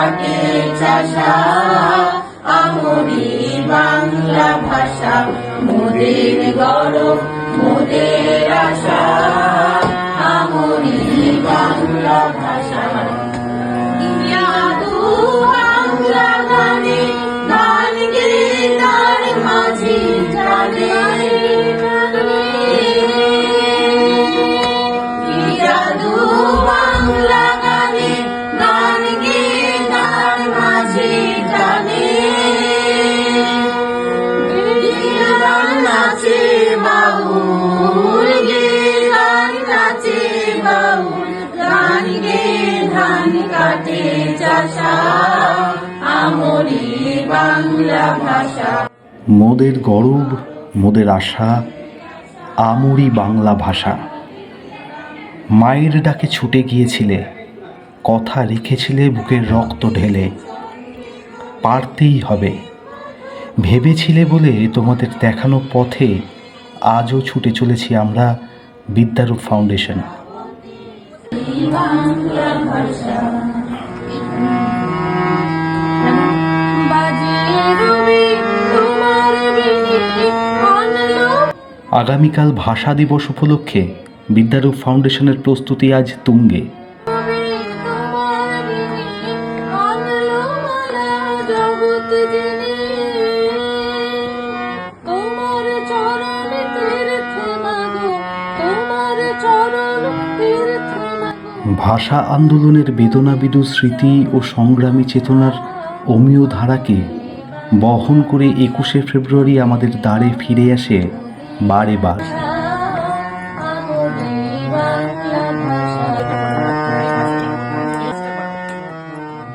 কাটে চাষা, আমরি বাংলা ভাষা মোদের গৌরব মোদের আশা, আমরি বাংলা ভাষা। ইয়াদু বাংলা গানে গান গে তার মাঝি জানে, ইয়াদু বাংলা গানে গান গে তার মাঝি জানে, গান নাচে বাউল গে গান নাচে বাউল, গান গে ধান কাটে চাষা, আমরি বাংলা ভাষা। মোদের গৌরব মোদের আশা, আমরি বাংলা ভাষা। মায়ের ডাকে ছুটে গিয়েছিলে, কথা রেখেছিলে বুকের রক্ত ঢেলে, পারতেই হবে ভেবেছিলে বলে তোমাদের দেখানো পথে আজও ছুটে চলেছি আমরা বিদ্যারূপ ফাউন্ডেশন। আগামীকাল ভাষা দিবস উপলক্ষে বিদ্যারূপ ফাউন্ডেশনের প্রস্তুতি আজ তুঙ্গে। ভাষা আন্দোলনের বেদনাবিদু স্মৃতি ও সংগ্রামী চেতনার অমীয় ধারাকে বহন করে 21শে ফেব্রুয়ারি আমাদের দ্বারে ফিরে আসে বারে বার।